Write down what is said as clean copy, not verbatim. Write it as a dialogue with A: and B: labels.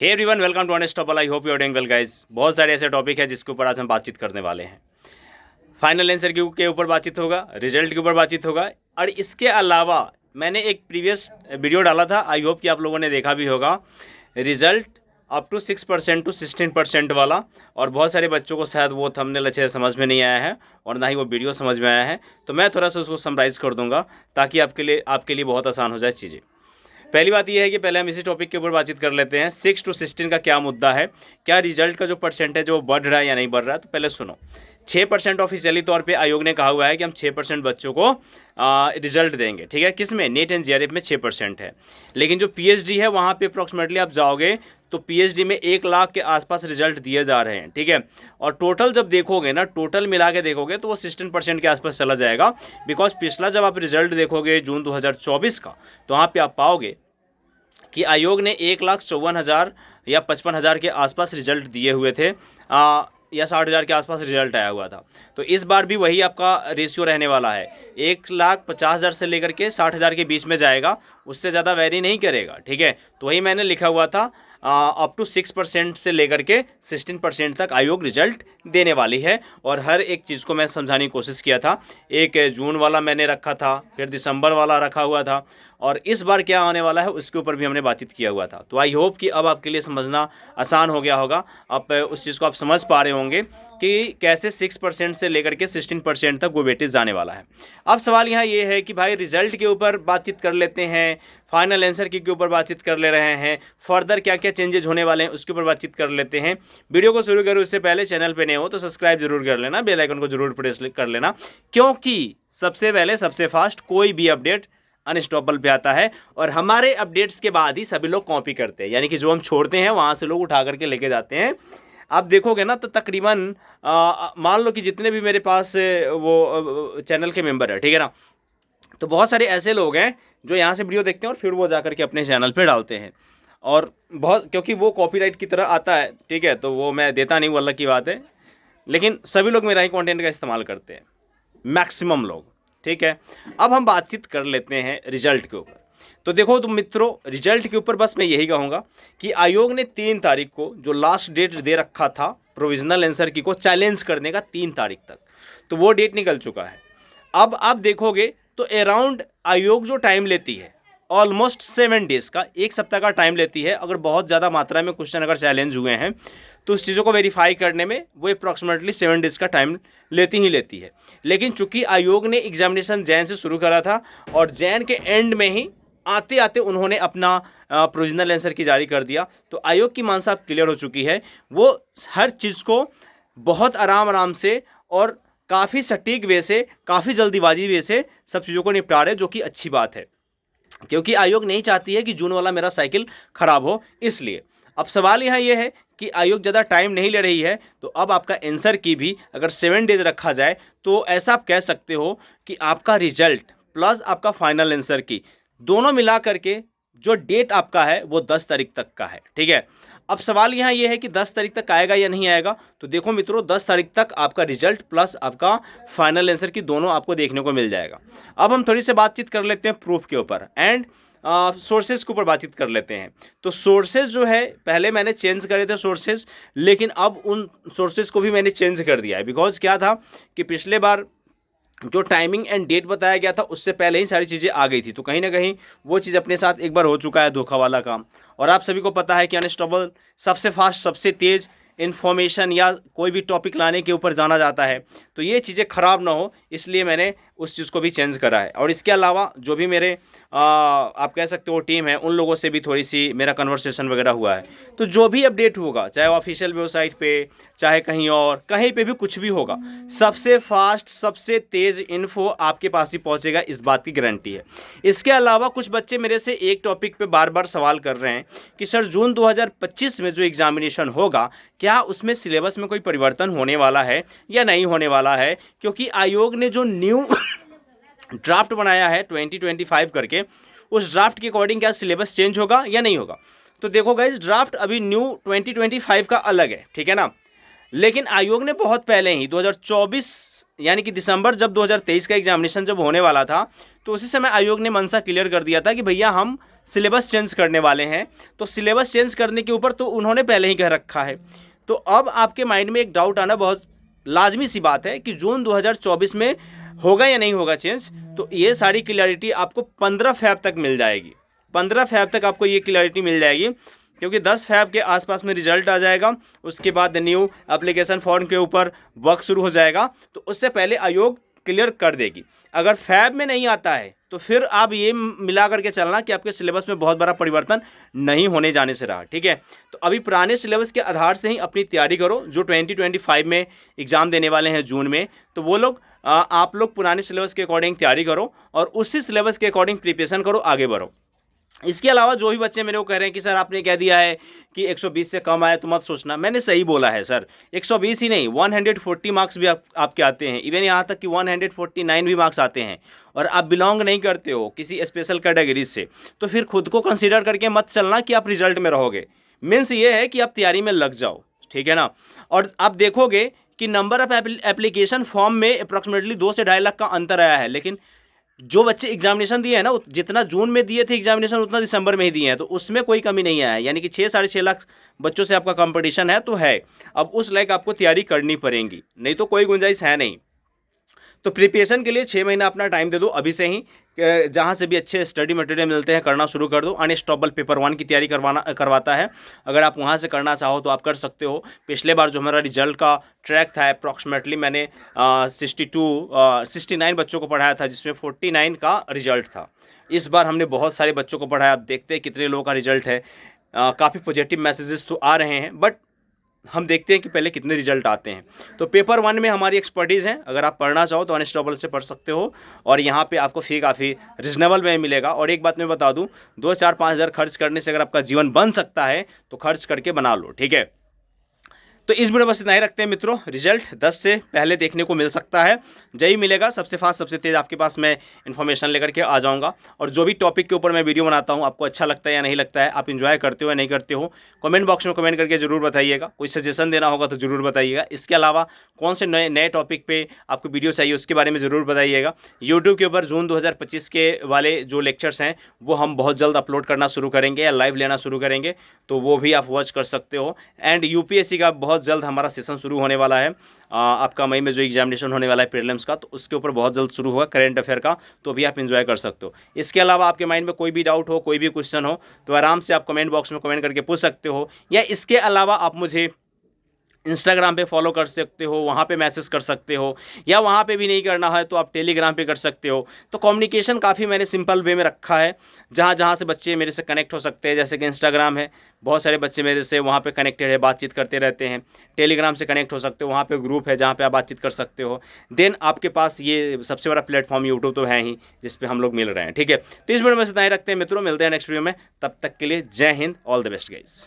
A: Hey everyone, welcome to Unstoppable. I hope you are doing well guys. बहुत सारे ऐसे topic है जिसके ऊपर आज हम बातचीत करने वाले हैं। फाइनल आंसर के ऊपर बातचीत होगा, रिजल्ट के ऊपर बातचीत होगा, और इसके अलावा मैंने एक प्रीवियस वीडियो डाला था, आई होप कि आप लोगों ने देखा भी होगा। रिजल्ट अप टू 6% टू 16% वाला, और बहुत सारे बच्चों को शायद वो थंबनेल अच्छे से समझ में नहीं आया है और ना ही वो वीडियो समझ में आया है। तो मैं थोड़ा सा उसको समराइज़ कर दूंगा ताकि आपके लिए बहुत आसान हो जाए चीज़ें। पहली बात यह है कि पहले हम इसी टॉपिक के ऊपर बातचीत कर लेते हैं। 6 to 16 का क्या मुद्दा है, क्या रिजल्ट का जो परसेंटेज है वो बढ़ रहा है या नहीं बढ़ रहा है। तो पहले सुनो, 6% ऑफिशियली तौर पे आयोग ने कहा हुआ है कि हम 6% बच्चों को रिजल्ट देंगे। ठीक है, किस में? नीट एंड जेआरएफ में 6% है। लेकिन जो पीएचडी है वहाँ पे अप्रॉक्सीमेटली आप जाओगे तो पीएचडी में 1 लाख के आसपास रिजल्ट दिए जा रहे हैं। ठीक है, और टोटल जब देखोगे ना, टोटल मिला के देखोगे तो वो 16% के आसपास चला जाएगा। बिकॉज पिछला जब आप रिजल्ट देखोगे जून 2024 का, तो वहाँ पे आप पाओगे कि आयोग ने 1,54,000 या 55,000 के आसपास रिजल्ट दिए हुए थे, या 60,000 के आसपास रिजल्ट आया हुआ था। तो इस बार भी वही आपका रेशियो रहने वाला है, 1,50,000 से लेकर के 60,000 के बीच में जाएगा, उससे ज़्यादा वेरी नहीं करेगा। ठीक है, तो वही मैंने लिखा हुआ था, अप टू 6% से लेकर के 16% तक आयोग रिजल्ट देने वाली है। और हर एक चीज़ को मैं समझाने की कोशिश किया था। एक जून वाला मैंने रखा था, फिर दिसंबर वाला रखा हुआ था, और इस बार क्या आने वाला है उसके ऊपर भी हमने बातचीत किया हुआ था। तो आई होप कि अब आपके लिए समझना आसान हो गया होगा। अब उस चीज़ को आप समझ पा रहे होंगे कि कैसे 6% से लेकर के 16% तक वो वेटेज जाने वाला है। अब सवाल यहाँ ये है कि भाई रिजल्ट के ऊपर बातचीत कर लेते हैं, फाइनल आंसर के ऊपर बातचीत कर ले रहे हैं, फर्दर क्या क्या चेंजेज होने वाले हैं उसके ऊपर बातचीत कर लेते हैं। वीडियो को शुरू करूँ उससे पहले चैनल पे नए हो तो सब्सक्राइब जरूर कर लेना, बेल आइकन को जरूर प्रेस कर लेना, क्योंकि सबसे पहले सबसे फास्ट कोई भी अपडेट अनस्टॉपेबल पे आता है। और हमारे अपडेट्स के बाद ही सभी लोग कॉपी करते हैं, यानी कि जो हम छोड़ते हैं वहाँ से लोग उठा करके लेके जाते हैं। आप देखोगे ना तो तकरीबन मान लो कि जितने भी मेरे पास वो चैनल के मेंबर है, ठीक है ना, तो बहुत सारे ऐसे लोग हैं जो यहाँ से वीडियो देखते हैं और फिर वो जा करके अपने चैनल पे डालते हैं। और बहुत, क्योंकि वो कॉपीराइट की तरह आता है, ठीक है, तो वो मैं देता नहीं, वो अलग की बात है, लेकिन सभी लोग मेरा ही कंटेंट का इस्तेमाल करते हैं, मैक्सिमम लोग। ठीक है, अब हम बातचीत कर लेते हैं रिजल्ट के ऊपर। तो देखो तुम मित्रों, रिजल्ट के ऊपर बस मैं यही कहूँगा कि आयोग ने 3 तारीख को जो लास्ट डेट दे रखा था प्रोविजनल आंसर की को चैलेंज करने का, 3 तारीख तक, तो वो डेट निकल चुका है। अब आप देखोगे तो अराउंड आयोग जो टाइम लेती है ऑलमोस्ट 7 डेज़ का, 1 सप्ताह का टाइम लेती है। अगर बहुत ज़्यादा मात्रा में क्वेश्चन अगर चैलेंज हुए हैं तो उस चीज़ों को वेरीफाई करने में वो अप्रॉक्सीमेटली 7 डेज़ का टाइम लेती ही लेती है। लेकिन चूंकि आयोग ने एग्जामिनेशन जैन से शुरू करा था और जैन के एंड में ही आते आते उन्होंने अपना प्रोविजनल आंसर की जारी कर दिया, तो आयोग की मानसा क्लियर हो चुकी है। वो हर चीज़ को बहुत आराम आराम से और काफ़ी सटीक वे से, काफ़ी जल्दीबाजी वे से सब चीज़ों को निपटा रहे, जो कि अच्छी बात है, क्योंकि आयोग नहीं चाहती है कि जून वाला मेरा साइकिल खराब हो। इसलिए अब सवाल यहाँ ये है कि आयोग ज़्यादा टाइम नहीं ले रही है, तो अब आपका आंसर की भी अगर 7 डेज रखा जाए तो ऐसा आप कह सकते हो कि आपका रिजल्ट प्लस आपका फाइनल आंसर की दोनों मिला करके जो डेट आपका है वो 10 तारीख तक का है। ठीक है, अब सवाल यहाँ ये है कि 10 तारीख तक आएगा या नहीं आएगा। तो देखो मित्रों, 10 तारीख तक आपका रिजल्ट प्लस आपका फाइनल आंसर की दोनों आपको देखने को मिल जाएगा। अब हम थोड़ी सी बातचीत कर लेते हैं प्रूफ के ऊपर एंड सोर्सेज के ऊपर बातचीत कर लेते हैं। तो सोर्सेज जो है, पहले मैंने चेंज करे थे सोर्सेज, लेकिन अब उन सोर्सेज को भी मैंने चेंज कर दिया है। बिकॉज क्या था कि पिछले बार जो टाइमिंग एंड डेट बताया गया था उससे पहले ही सारी चीज़ें आ गई थी, तो कहीं ना कहीं वो चीज़ अपने साथ एक बार हो चुका है, धोखा वाला काम। और आप सभी को पता है कि अनस्टॉपेबल सबसे फास्ट, सबसे तेज़ इन्फॉर्मेशन या कोई भी टॉपिक लाने के ऊपर जाना जाता है, तो ये चीज़ें ख़राब ना हो इसलिए मैंने उस चीज़ को भी चेंज करा है। और इसके अलावा जो भी मेरे आप कह सकते हो टीम है, उन लोगों से भी थोड़ी सी मेरा कन्वर्सेशन वगैरह हुआ है। तो जो भी अपडेट होगा, चाहे ऑफिशियल वेबसाइट पे, चाहे कहीं और, कहीं पे भी कुछ भी होगा, सबसे फास्ट, सबसे तेज़ इन्फो आपके पास ही पहुंचेगा, इस बात की गारंटी है। इसके अलावा कुछ बच्चे मेरे से एक टॉपिक पे बार बार सवाल कर रहे हैं कि सर जून 2025 में जो एग्जामिनेशन होगा, क्या उसमें सिलेबस में कोई परिवर्तन होने वाला है या नहीं होने वाला है, क्योंकि आयोग ने जो न्यू ड्राफ्ट बनाया है 2025 करके, उस ड्राफ्ट के अकॉर्डिंग क्या सिलेबस चेंज होगा या नहीं होगा। तो देखो गाइस, ड्राफ्ट अभी न्यू 2025 का अलग है, ठीक है ना, लेकिन आयोग ने बहुत पहले ही 2024 यानी कि दिसंबर जब 2023 का एग्जामिनेशन जब होने वाला था, तो उसी समय आयोग ने मनसा क्लियर कर दिया था कि भैया हम सिलेबस चेंज करने वाले हैं। तो सिलेबस चेंज करने के ऊपर तो उन्होंने पहले ही कह रखा है। तो अब आपके माइंड में एक डाउट आना बहुत लाजमी सी बात है कि जून 2024 में होगा या नहीं होगा चेंज। तो ये सारी क्लियरिटी आपको 15 फैब तक मिल जाएगी। 15 फैब तक आपको ये क्लियरिटी मिल जाएगी, क्योंकि 10 फैब के आसपास में रिजल्ट आ जाएगा। उसके बाद न्यू एप्लीकेशन फॉर्म के ऊपर वर्क शुरू हो जाएगा, तो उससे पहले आयोग क्लियर कर देगी। अगर फैब में नहीं आता है तो फिर आप ये मिला करके चलना कि आपके सिलेबस में बहुत बड़ा परिवर्तन नहीं होने जाने से रहा। ठीक है, तो अभी पुराने सिलेबस के आधार से ही अपनी तैयारी करो। जो 2025 में एग्ज़ाम देने वाले हैं जून में, तो वो लोग आप लोग पुराने सिलेबस के अकॉर्डिंग तैयारी करो और उसी सिलेबस के अकॉर्डिंग प्रिपरेशन करो, आगे बढ़ो। इसके अलावा जो भी बच्चे मेरे को कह रहे हैं कि सर आपने कह दिया है कि 120 से कम आए तो मत सोचना, मैंने सही बोला है सर। 120 ही नहीं, 140 मार्क्स भी आपके आते हैं, इवन यहाँ तक कि 149 भी मार्क्स आते हैं, और आप बिलोंग नहीं करते हो किसी स्पेशल कैटेगरी से, तो फिर खुद को कंसीडर करके मत चलना कि आप रिजल्ट में रहोगे। मीन्स ये है कि आप तैयारी में लग जाओ, ठीक है ना। और आप देखोगे कि नंबर ऑफ एप्लीकेशन फॉर्म में अप्रॉक्सीमेटली 2 से 2.5 लाख का अंतर आया है, लेकिन जो बच्चे एग्जामिनेशन दिए हैं ना, जितना जून में दिए थे एग्जामिनेशन उतना दिसंबर में ही दिए हैं, तो उसमें कोई कमी नहीं आया है। यानी कि 6-6.5 लाख बच्चों से आपका कंपटीशन है तो है। अब उस लायक आपको तैयारी करनी पड़ेगी, नहीं तो कोई गुंजाइश है नहीं। तो प्रिपरेशन के लिए 6 महीना अपना टाइम दे दो अभी से ही। जहाँ से भी अच्छे स्टडी मटेरियल मिलते हैं करना शुरू कर दो। अनस्टॉपेबल पेपर 1 की तैयारी करवाता है, अगर आप वहाँ से करना चाहो तो आप कर सकते हो। पिछले बार जो हमारा रिजल्ट का ट्रैक था अप्रॉक्सीमेटली मैंने 69 बच्चों को पढ़ाया था, जिसमें 49 का रिजल्ट था। इस बार हमने बहुत सारे बच्चों को पढ़ाया, आप देखते हैं कितने लोगों का रिजल्ट है। काफ़ी पॉजिटिव मैसेजेस तो आ रहे हैं, बट हम देखते हैं कि पहले कितने रिजल्ट आते हैं। तो पेपर 1 में हमारी एक्सपर्टीज़ है, अगर आप पढ़ना चाहो तो अनस्टॉपेबल से पढ़ सकते हो, और यहाँ पे आपको फ़ी काफ़ी रिजनेबल में मिलेगा। और एक बात मैं बता दूँ, 2-4-5 हज़ार खर्च करने से अगर आपका जीवन बन सकता है तो खर्च करके बना लो, ठीक है। तो इस वीडियो में बस इतना ही रखते हैं मित्रों। रिजल्ट 10 से पहले देखने को मिल सकता है, जय मिलेगा। सबसे फास्ट सबसे तेज़ आपके पास मैं इन्फॉर्मेशन लेकर के आ जाऊंगा। और जो भी टॉपिक के ऊपर मैं वीडियो बनाता हूं, आपको अच्छा लगता है या नहीं लगता है, आप इन्जॉय करते हो या नहीं करते हो, कमेंट बॉक्स में कमेंट करके जरूर बताइएगा। कोई सजेशन देना होगा तो ज़रूर बताइएगा। इसके अलावा कौन से नए टॉपिक पर आपको वीडियो चाहिए उसके बारे में ज़रूर बताइएगा। यूट्यूब के ऊपर जून 2025 के वाले जो लेक्चर्स हैं वो हम बहुत जल्द अपलोड करना शुरू करेंगे या लाइव लेना शुरू करेंगे, तो वो भी आप वॉच कर सकते हो। एंड यूपीएससी का बहुत जल्द हमारा सेशन शुरू होने वाला है। आपका मई में जो एग्जामिनेशन होने वाला है प्रीलिम्स का, तो उसके ऊपर बहुत जल्द शुरू होगा करेंट अफेयर का, तो भी आप एंजॉय कर सकते हो। इसके अलावा आपके माइंड में कोई भी डाउट हो, कोई भी क्वेश्चन हो, तो आराम से आप कमेंट बॉक्स में कमेंट करके पूछ सकते हो, या इसके अलावा आप मुझे इंस्टाग्राम पे फॉलो कर सकते हो, वहाँ पे मैसेज कर सकते हो, या वहाँ पे भी नहीं करना है तो आप टेलीग्राम पे कर सकते हो। तो कम्युनिकेशन काफ़ी मैंने सिंपल वे में रखा है, जहाँ जहाँ से बच्चे मेरे से कनेक्ट हो सकते हैं। जैसे कि इंस्टाग्राम है, बहुत सारे बच्चे मेरे से वहाँ पे कनेक्टेड है, बातचीत करते रहते हैं। टेलीग्राम से कनेक्ट हो सकते हो, वहाँ पे ग्रुप है जहाँ पे आप बातचीत कर सकते हो। देन आपके पास ये सबसे बड़ा प्लेटफॉर्म यूट्यूब तो है ही, जिस पे हम लोग मिल रहे हैं, ठीक है। तो इस वीडियो में इतना ही रखते हैं मित्रों, मिलते हैं नेक्स्ट वीडियो में। तब तक के लिए जय Hind, all the best guys.